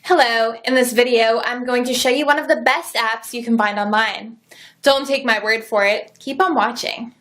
Hello, in this video I'm going to show you one of the best apps you can find online. Don't take my word for it, keep on watching.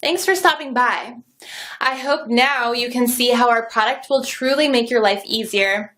Thanks for stopping by. I hope now you can see how our product will truly make your life easier.